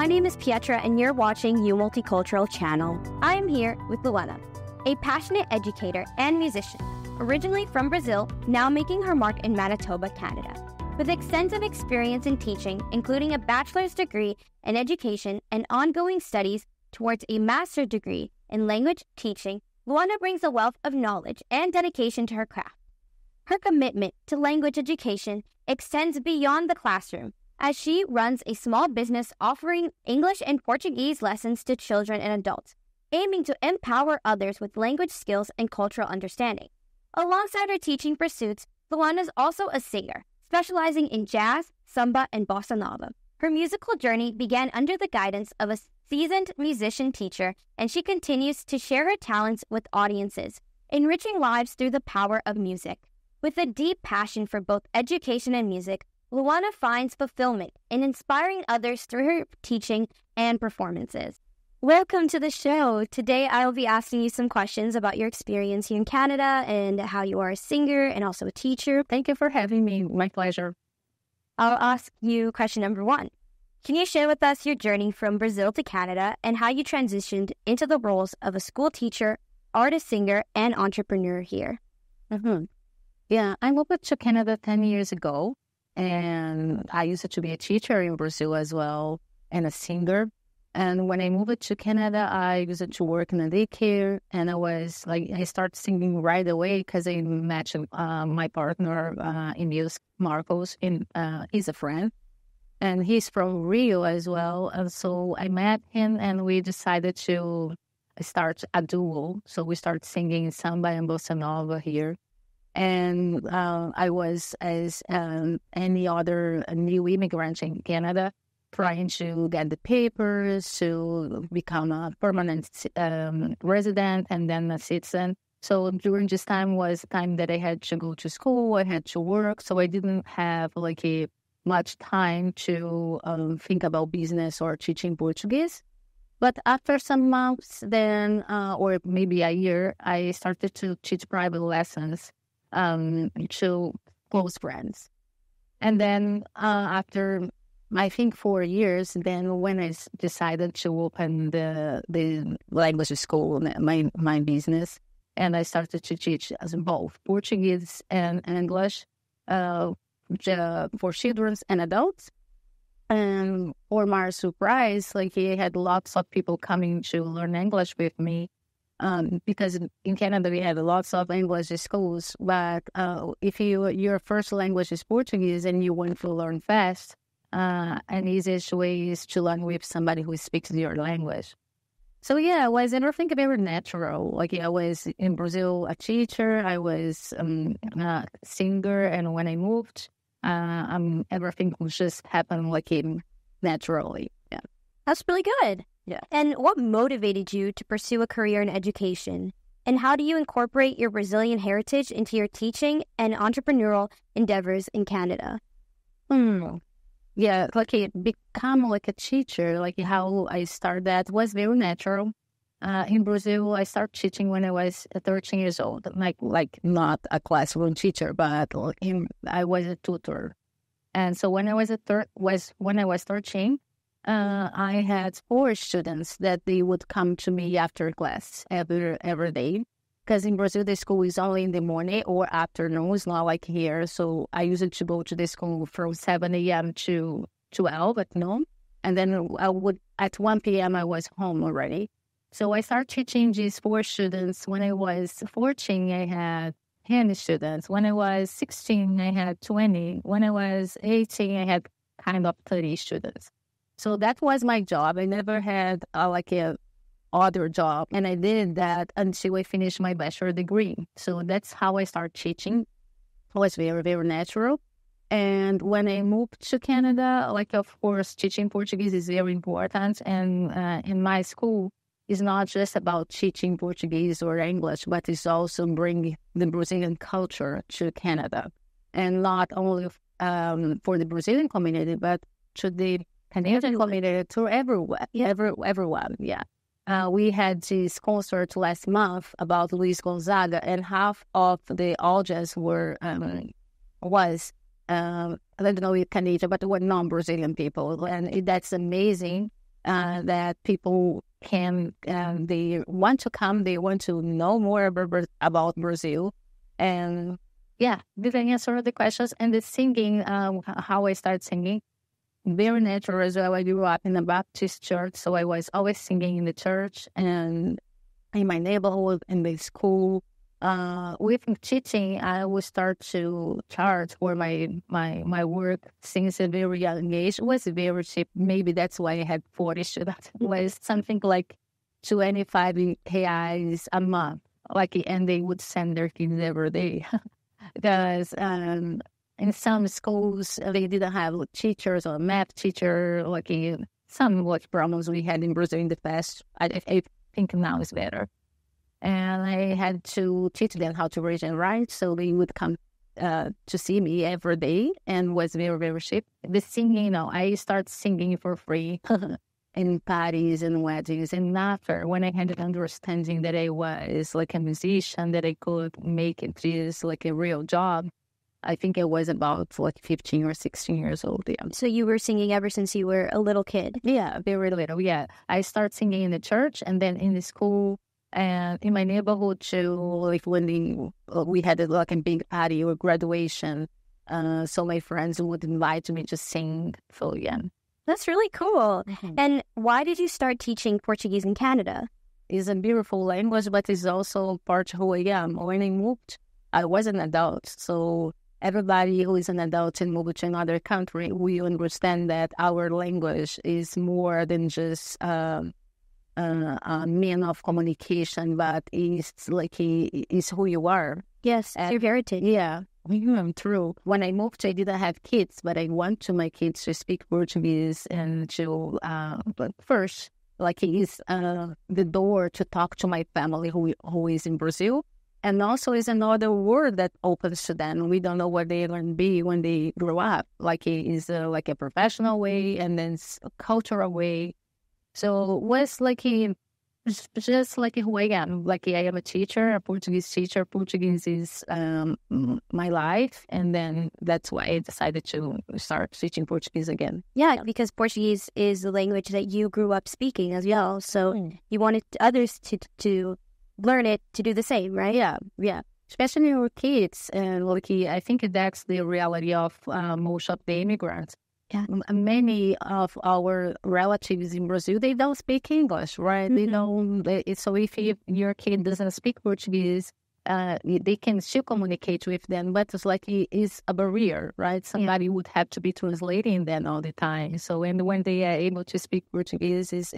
name is Pietra, and you're watching You Multicultural channel. I am here with Luana, a passionate educator and musician, originally from Brazil, now making her mark in Manitoba, Canada. With extensive experience in teaching, including a bachelor's degree in education and ongoing studies towards a master's degree in language teaching, Luana brings a wealth of knowledge and dedication to her craft. Her commitment to language education extends beyond the classroom, as she runs a small business offering English and Portuguese lessons to children and adults, aiming to empower others with language skills and cultural understanding. Alongside her teaching pursuits, Luana is also a singer, specializing in jazz, samba, and bossa nova. Her musical journey began under the guidance of a seasoned musician teacher, and she continues to share her talents with audiences, enriching lives through the power of music. With a deep passion for both education and music, Luana finds fulfillment in inspiring others through her teaching and performances. Welcome to the show. Today, I'll be asking you some questions about your experience here in Canada and how you are a singer and also a teacher. Thank you for having me. My pleasure. I'll ask you question number 1. Can you share with us your journey from Brazil to Canada and how you transitioned into the roles of a school teacher, artist, singer, and entrepreneur here? Yeah, I moved to Canada 10 years ago. And I used to be a teacher in Brazil as well and a singer. And when I moved to Canada, I used to work in a daycare. And I started singing right away because I met my partner in music, Marcos. He's a friend. And he's from Rio as well. And so I met him and we decided to start a duo. So we started singing samba and bossa nova here. And I was, as any other new immigrant in Canada, trying to get the papers to become a permanent resident and then a citizen. So during this time was the time that I had to go to school, I had to work, so I didn't have much time to think about business or teaching Portuguese. But after some months, then, or maybe a year, I started to teach private lessons to close friends. And then after, I think 4 years, then when I decided to open the language school, my business, and I started to teach as both Portuguese and English for children and adults. And for my surprise, he had lots of people coming to learn English with me. Because in Canada we have lots of English schools, but if your first language is Portuguese and you want to learn fast, an easiest way is to learn with somebody who speaks your language. So yeah, it was everything very natural. I was in Brazil a teacher, I was a singer, and when I moved, everything just happened naturally. Yeah, that's really good. Yeah. And what motivated you to pursue a career in education? And how do you incorporate your Brazilian heritage into your teaching and entrepreneurial endeavors in Canada? Yeah, become a teacher, how I started that was very natural. In Brazil, I started teaching when I was 13 years old, not a classroom teacher, but I was a tutor. And so when I was 13, I had 4 students that they would come to me after class every day. Because in Brazil, the school is only in the morning or afternoon. It's not like here. So I used to go to the school from 7 a.m. to 12 at noon. And then at 1 p.m. I was home already. So I started teaching these 4 students. When I was 14, I had 10 students. When I was 16, I had 20. When I was 18, I had kind of 30 students. So that was my job. I never had a other job. And I did that until I finished my bachelor degree. So that's how I started teaching. It was very, very natural. And when I moved to Canada, of course, teaching Portuguese is very important. And in my school, it's not just about teaching Portuguese or English, but it's also bringing the Brazilian culture to Canada. And not only for the Brazilian community, but to the Canadian community, to everyone. Yeah. We had this concert last month about Luis Gonzaga, and half of the audience was I don't know if Canadian, but were non-Brazilian people, and that's amazing that people can, they want to come, they want to know more about Brazil. And yeah, did I answer the questions? And the singing, how I started singing, very natural as well. I grew up in a Baptist church, so I was always singing in the church and in my neighborhood, in the school. With teaching, I would start to charge for my work since a very young age. It was very cheap. Maybe that's why I had 40 students. It was something like 25 reais a month. And they would send their kids every day. Because in some schools, they didn't have teachers or math teacher, some problems we had in Brazil in the past. I think now is better. And I had to teach them how to read and write, so they would come to see me every day, and was very, very cheap. The singing, I started singing for free in parties and weddings. And after, when I had an understanding that I was like a musician, that I could make it just like a real job, I think I was about 15 or 16 years old. Yeah. So you were singing ever since you were a little kid? Yeah, very little. Yeah, I started singing in the church, and then in the school. And in my neighborhood too, when we had a big party or graduation, so my friends would invite me to sing. So yeah, that's really cool. Mm-hmm. And why did you start teaching Portuguese in Canada? It's a beautiful language, but it's also part of who I am. When I moved, I was an adult, so everybody who is an adult and moved to another country, we understand that our language is more than just a mean of communication, but it's who you are. Yes, your heritage. Yeah, true. When I moved, I didn't have kids, but I want my kids to speak Portuguese and to first, it's the door to talk to my family who is in Brazil, and also is another world that opens to them. We don't know what they're going to be when they grow up. It is a professional way, and then a cultural way. So it was just who I am. I am a teacher, a Portuguese teacher. Portuguese is my life. And then that's why I decided to start teaching Portuguese again. Yeah, because Portuguese is the language that you grew up speaking as well. So you wanted others to learn it, to do the same, right? Yeah. Especially our kids. And I think that's the reality of most of the immigrants. Yeah. Many of our relatives in Brazil, they don't speak English, right? Mm-hmm. They don't. So if your kid doesn't speak Portuguese, they can still communicate with them, but it's a barrier, right? Somebody would have to be translating them all the time. So when they are able to speak Portuguese, is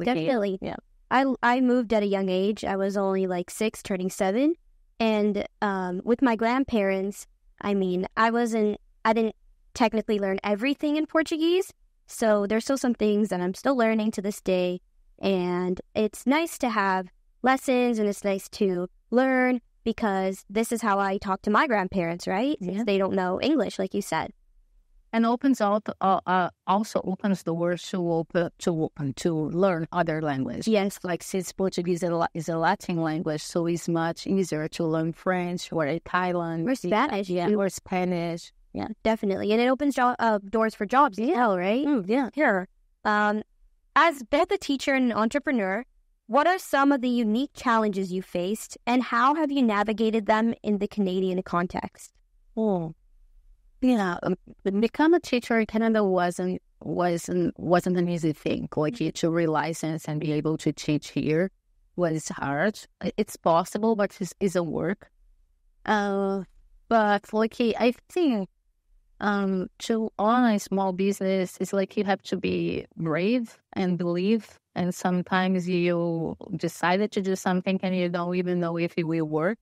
definitely. Yeah. I moved at a young age. I was only 6, turning 7, and with my grandparents, I didn't technically learn everything in Portuguese, so there's still some things that I'm still learning to this day, and it's nice to have lessons, and it's nice to learn, because this is how I talk to my grandparents, right? Since they don't know English, like you said. And also opens doors to learn other languages. Yes. Since Portuguese is a Latin language, so it's much easier to learn French or Italian. Or Spanish. Or Spanish. Yeah, definitely. And it opens doors for jobs as well, right? Yeah. Here. As both a teacher and an entrepreneur, what are some of the unique challenges you faced, and how have you navigated them in the Canadian context? Yeah, become a teacher in Canada wasn't an easy thing. To relicense and be able to teach here was hard. It's possible, but it's a work. But I think to own a small business is you have to be brave and believe. And sometimes you decided to do something and you don't even know if it will work.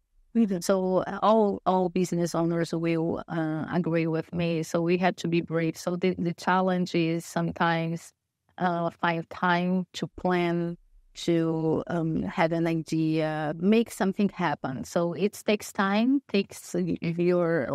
So all business owners will agree with me. So we had to be brave. So the challenge is sometimes find time to plan, to have an idea, make something happen. So it takes time, takes your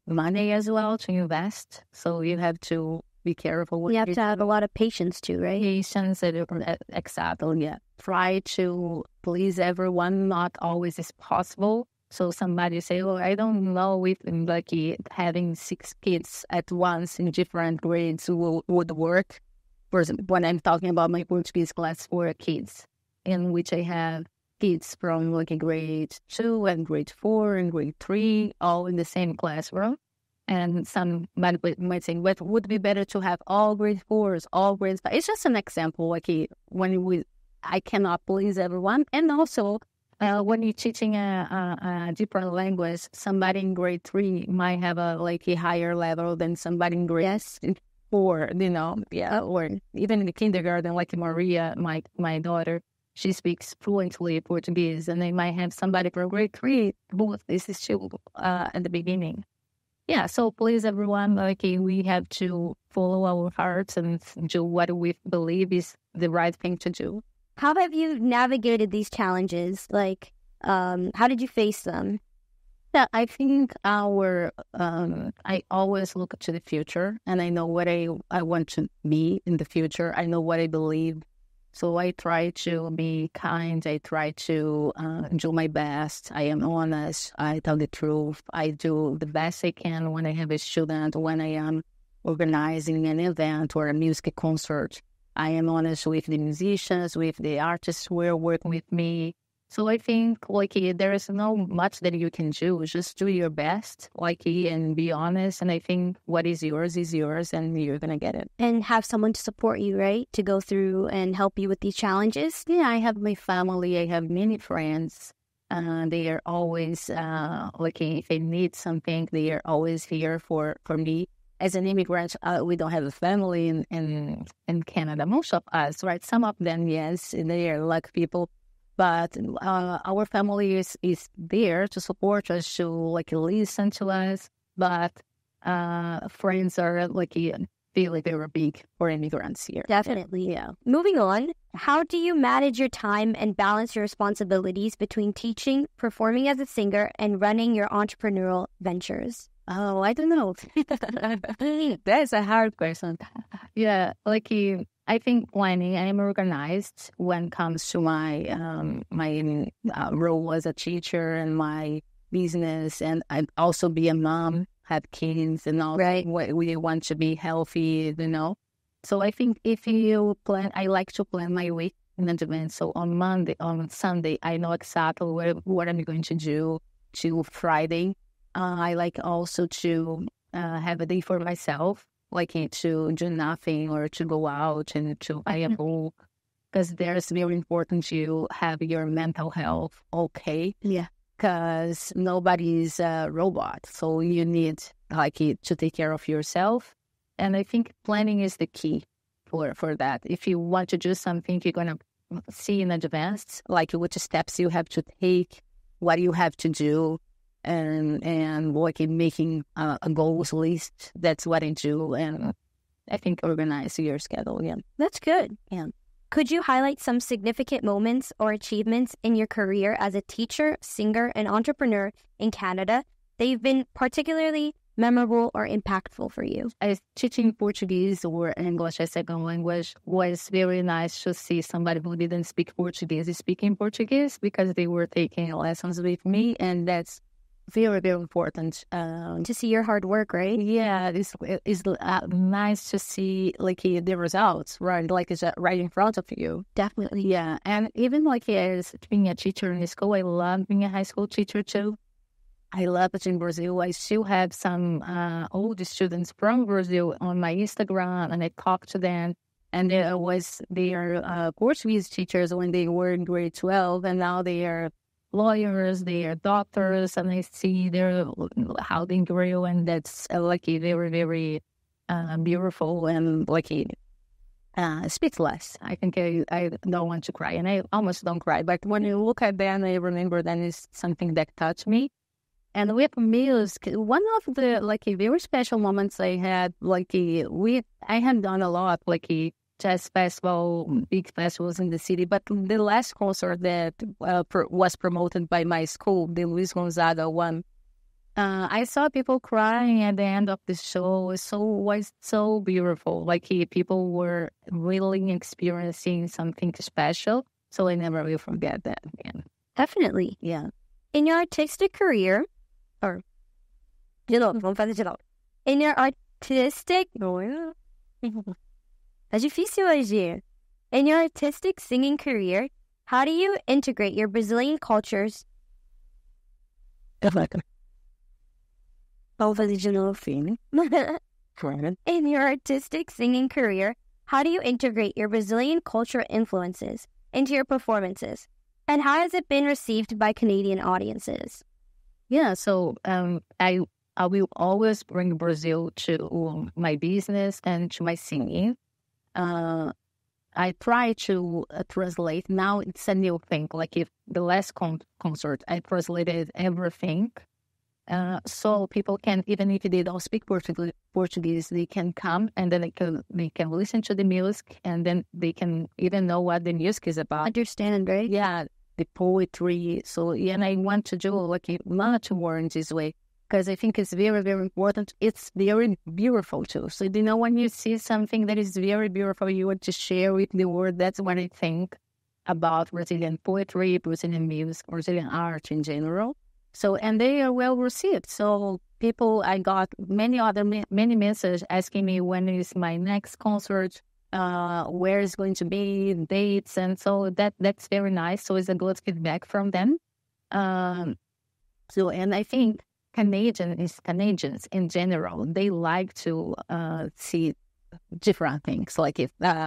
money as well to invest. So you have to be careful. You have to have a lot of patience too, right? Patience, exactly. Yeah. Try to please everyone. Not always is possible. So somebody say, oh, I don't know if like having 6 kids at once in different grades would work. For example, when I'm talking about my Portuguese class for kids, in which I have kids from like grade 2 and grade 4 and grade 3, all in the same classroom. And some might say, but would it be better to have all grade 4s, all grades 5? It's just an example. Like I cannot please everyone. And also, when you're teaching a different language, somebody in grade 3 might have a higher level than somebody in grade 4, or even in the kindergarten, like Maria, my daughter, she speaks fluently Portuguese, and they might have somebody from grade 3 who is still at the beginning. Yeah, so please, everyone, we have to follow our hearts and do what we believe is the right thing to do. How have you navigated these challenges? How did you face them? Yeah, I think I always look to the future, and I know what I want to be in the future. I know what I believe. So I try to be kind. I try to do my best. I am honest. I tell the truth. I do the best I can when I have a student, when I am organizing an event or a music concert. I am honest with the musicians, with the artists who are working with me. So I think there is no much that you can do. Just do your best, and be honest. And I think what is yours, and you're gonna get it. And have someone to support you, right? To go through and help you with these challenges. Yeah, I have my family. I have many friends. They are always if I need something, they are always here for me. As an immigrant, we don't have a family in Canada. Most of us, right? Some of them, yes, they are lucky people. But our family is there to support us, to listen to us. But friends are really very big for immigrants here. Definitely, yeah. Moving on, how do you manage your time and balance your responsibilities between teaching, performing as a singer, and running your entrepreneurial ventures? Oh, I don't know. That's a hard question. Yeah, I think planning. I am organized when it comes to my role as a teacher and my business, and I also be a mom, have kids, and all. Right. We want to be healthy, So I think if you plan, I like to plan my week in advance. So on Sunday, I know exactly what I'm going to do till Friday. I like also to have a day for myself. To do nothing or to go out and to buy a book, because there's very important to have your mental health okay. Yeah. Because nobody's a robot, so you need to take care of yourself. And I think planning is the key for that. If you want to do something, you're gonna see in advance, which steps you have to take, what you have to do. And making a goals list. That's what I do, and I think organize your schedule. Yeah, that's good. Yeah. Could you highlight some significant moments or achievements in your career as a teacher, singer, and entrepreneur in Canada? They've been particularly memorable or impactful for you. Teaching Portuguese or English as second language was very nice to see somebody who didn't speak Portuguese speaking Portuguese, because they were taking lessons with me, and that's very, very important to see your hard work, right? Yeah, it's nice to see the results, right? It's right in front of you. Definitely. Yeah, and even as being a teacher in school, I love being a high school teacher too. I love it in Brazil. I still have some old students from Brazil on my Instagram, and I talk to them. And they are Portuguese teachers when they were in grade 12, and now they are lawyers, they are doctors, and I see how they grow, and that's very, very beautiful and speechless. I think I don't want to cry, and I almost don't cry, but when you look at them, I remember that is something that touched me. And with music, one of the very special moments I had, I have done a lot, jazz festival, big festivals in the city. But the last concert that was promoted by my school, the Luis Gonzaga one, I saw people crying at the end of the show. It was so beautiful. People were really experiencing something special. So I never will forget that again. Definitely. Yeah. In your artistic career, or, vamos fazer de novo. In your artistic... Tá difícil hoje. In your artistic singing career, how do you integrate your Brazilian cultures? Vamos fazer de novo, filho. In your artistic singing career, how do you integrate your Brazilian cultural influences into your performances? And how has it been received by Canadian audiences? Yeah, so I will always bring Brazil to my business and to my singing. I try to translate. Now it's a new thing. Like if the last concert, I translated everything. So people can, even if they don't speak Portuguese, they can come and then they can listen to the music, and then they can even know what the music is about. Understand, right? Yeah, the poetry. So, yeah, and I want to do like much more in this way, because I think it's very, very important. It's very beautiful too. So, when you see something that is very beautiful, you want to share with the world. That's what I think about Brazilian poetry, Brazilian music, Brazilian art in general. So, and they are well received. So I got many messages asking me when is my next concert, where is going to be, dates. And so that's very nice. So it's a good feedback from them. And I think Canadians in general, they like to see different things, like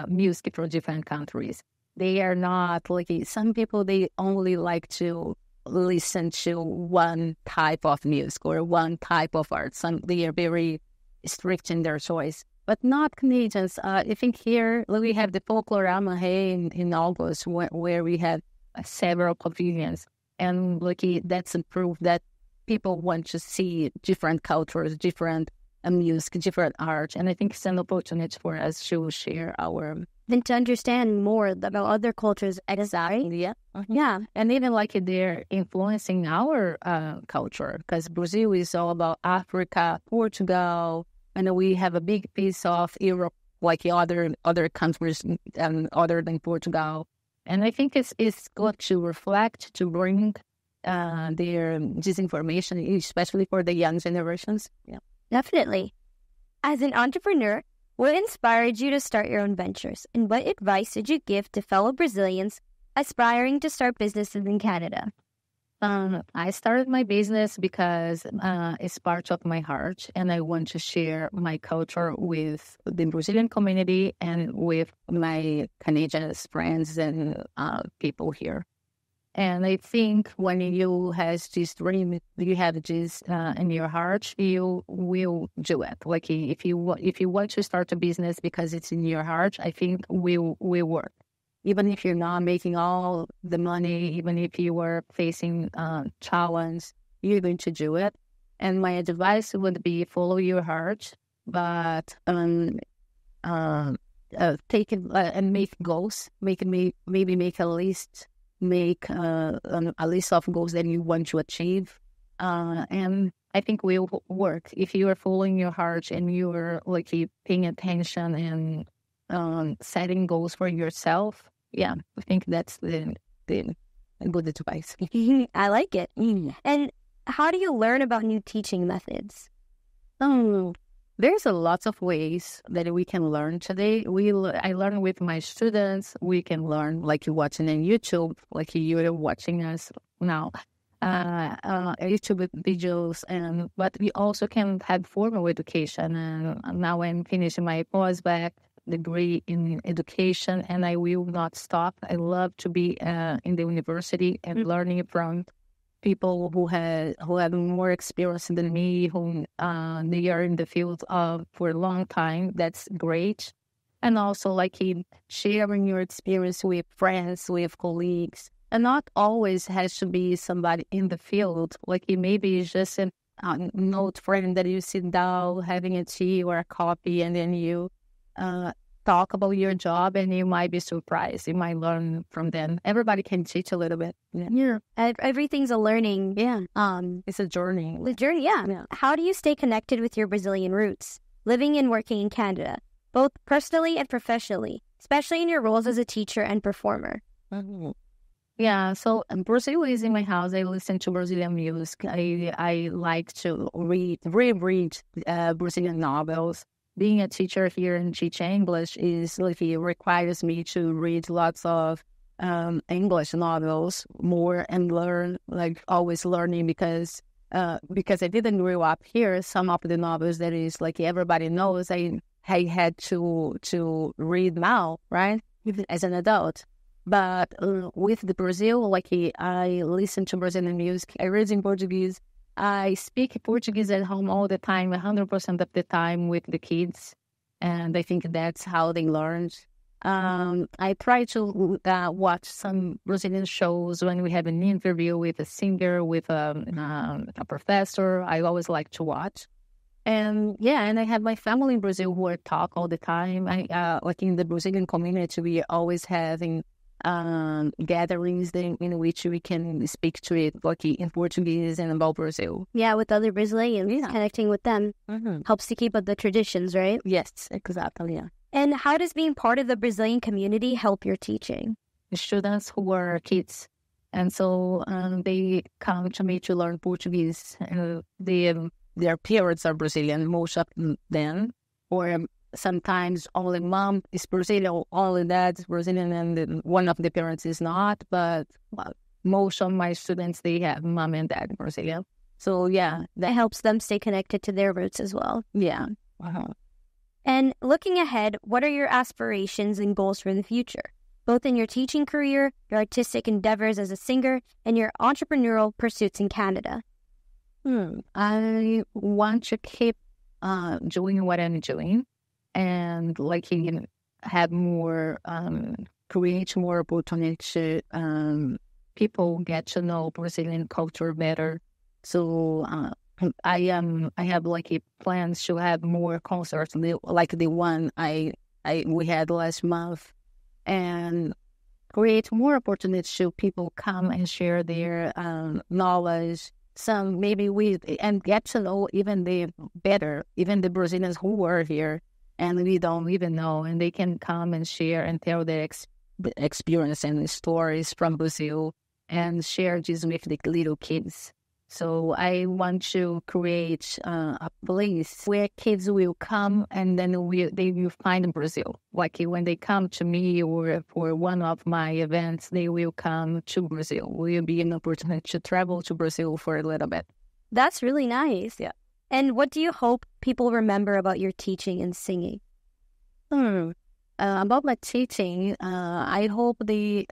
music from different countries. They are not like some people, they only like to listen to one type of music or one type of art. They are very strict in their choice, but not Canadians. I think here we have the Folklorama in August, where we have several pavilions, and that's a proof that people want to see different cultures, different music, different art, and I think it's an opportunity for us to share our. And to understand more about other cultures. Exactly. Yeah. Mm-hmm. Yeah. And even they're influencing our culture, because Brazil is all about Africa, Portugal, and we have a big piece of Europe, like other countries other than Portugal. And I think it's good to reflect, to bring this information, especially for the young generations. Yeah, definitely. As an entrepreneur, what inspired you to start your own ventures, and what advice did you give to fellow Brazilians aspiring to start businesses in Canada? I started my business because it's part of my heart, and I want to share my culture with the Brazilian community and with my Canadian friends and people here. And I think when you have this dream, you have this in your heart, you will do it. Like if you want to start a business because it's in your heart, I think will work. Even if you're not making all the money, even if you are facing challenge, you're going to do it. And my advice would be follow your heart, but take it and make goals. Maybe make a list. Make a list of goals that you want to achieve, and I think will work if you are following your heart and you are paying attention and setting goals for yourself. Yeah, I think that's the good advice. I like it. And how do you learn about new teaching methods? There's a lot of ways that we can learn today. I learn with my students. We can learn watching on YouTube, like you are watching us now, YouTube videos, but we also can have formal education. And now I'm finishing my postbac degree in education, and I will not stop. I love to be in the university and learning from people who have more experience than me, who they are in the field for a long time. That's great. And also sharing your experience with friends, with colleagues, and not always has to be somebody in the field. Maybe it's just an old friend that you sit down having a tea or a coffee, and then you talk about your job, and you might be surprised. You might learn from them. Everybody can teach a little bit. Yeah. Everything's a learning. Yeah. It's a journey. The journey, yeah. How do you stay connected with your Brazilian roots, living and working in Canada, both personally and professionally, especially in your roles as a teacher and performer? Mm-hmm. Yeah, so Brazil is in my house. I listen to Brazilian music. I like to reread Brazilian novels. Being a teacher here and teach English is like it requires me to read lots of English novels more and learn, like always learning because I didn't grow up here. Some of the novels that is like everybody knows, I had to read now, right, as an adult. But with the Brazil, like I listen to Brazilian music, I read in Portuguese. I speak Portuguese at home all the time, 100% of the time with the kids. And I think that's how they learned. I try to watch some Brazilian shows when we have an interview with a singer, with a professor. I always like to watch. And yeah, and I have my family in Brazil who I talk all the time. Like in the Brazilian community, we are always having gatherings in which we can speak to it, like in Portuguese and about Brazil. Yeah, with other Brazilians, connecting with them helps to keep up the traditions, right? Yes, exactly. Yeah. And how does being part of the Brazilian community help your teaching? The students who are kids, and so they come to me to learn Portuguese. Their parents are Brazilian, most of them, or sometimes only mom is Brazilian, only dad is Brazilian, and then one of the parents is not. But most of my students, they have mom and dad Brazilian. So yeah, that helps them stay connected to their roots as well. Yeah. And looking ahead, what are your aspirations and goals for the future, both in your teaching career, your artistic endeavors as a singer, and your entrepreneurial pursuits in Canada? I want to keep doing what I'm doing, and like have more, create more opportunity. People get to know Brazilian culture better. So I have like plans to have more concerts like the one we had last month, and create more opportunities so people come and share their knowledge. Some maybe and get to know even the Brazilians who are here and we don't even know, and they can come and share and tell their experience and stories from Brazil and share this with the little kids. So I want to create a place where kids will come and then they will find Brazil. Like when they come to me or for one of my events, they will come to Brazil. Will be an opportunity to travel to Brazil for a little bit. That's really nice. Yeah. And what do you hope people remember about your teaching and singing? About my teaching, I hope they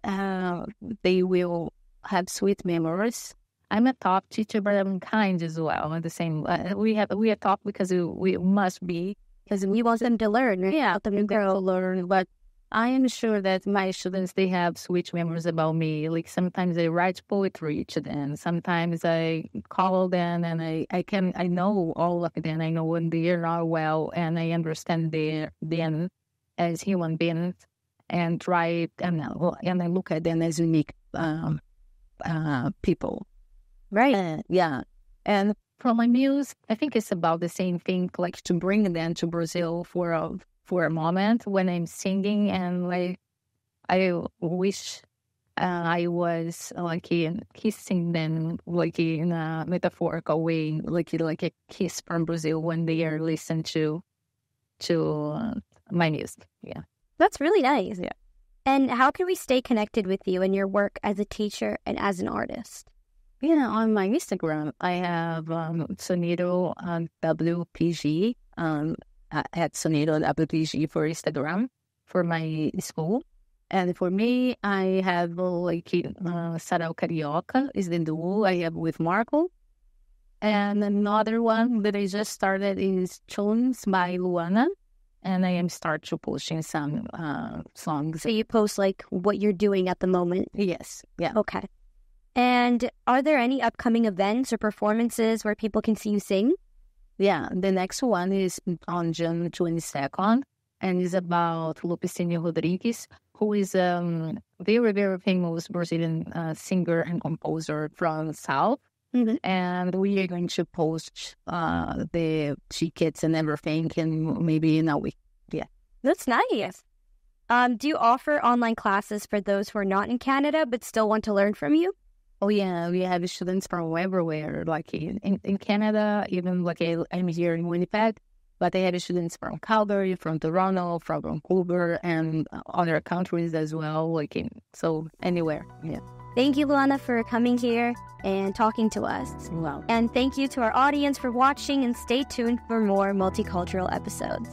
will have sweet memories. I'm a top teacher, but I'm kind as well. At the same, we are top because we must be, because we want them to learn. Right? Yeah, them to learn. But I am sure that my students, they have sweet memories about me. Like sometimes I write poetry to them. Sometimes I call them, and I know all of them. I know when they are not well, and I understand them as human beings, and try and I look at them as unique people. Right. Yeah. And for my muse, I think it's about the same thing, like to bring them to Brazil for a moment when I'm singing, and like I wish I was like kissing them, like in a metaphorical way, like a kiss from Brazil when they are listening to my music. Yeah. That's really nice. Yeah. And how can we stay connected with you and your work as a teacher and as an artist? Yeah, on my Instagram, I have Sonido WPG, at Sonido WPG for Instagram, for my school. And for me, I have like Sarau Carioca is the duo I have with Marco. And another one that I just started is Tunes by Luana. And I am start to posting some songs. So you post like what you're doing at the moment? Yes. Yeah. Okay. And are there any upcoming events or performances where people can see you sing? Yeah, the next one is on June 22nd, and is about Lupicínio Rodrigues, who is a very, very famous Brazilian singer and composer from South. Mm-hmm. And we are going to post the tickets and everything, and maybe in a week. Yeah. That's nice. Do you offer online classes for those who are not in Canada but still want to learn from you? Oh, yeah, we have students from everywhere, like in Canada, even like I'm here in Winnipeg, but I have students from Calgary, from Toronto, from Vancouver, and other countries as well, so anywhere, yeah. Thank you, Luana, for coming here and talking to us. Wow. And thank you to our audience for watching, and stay tuned for more multicultural episodes.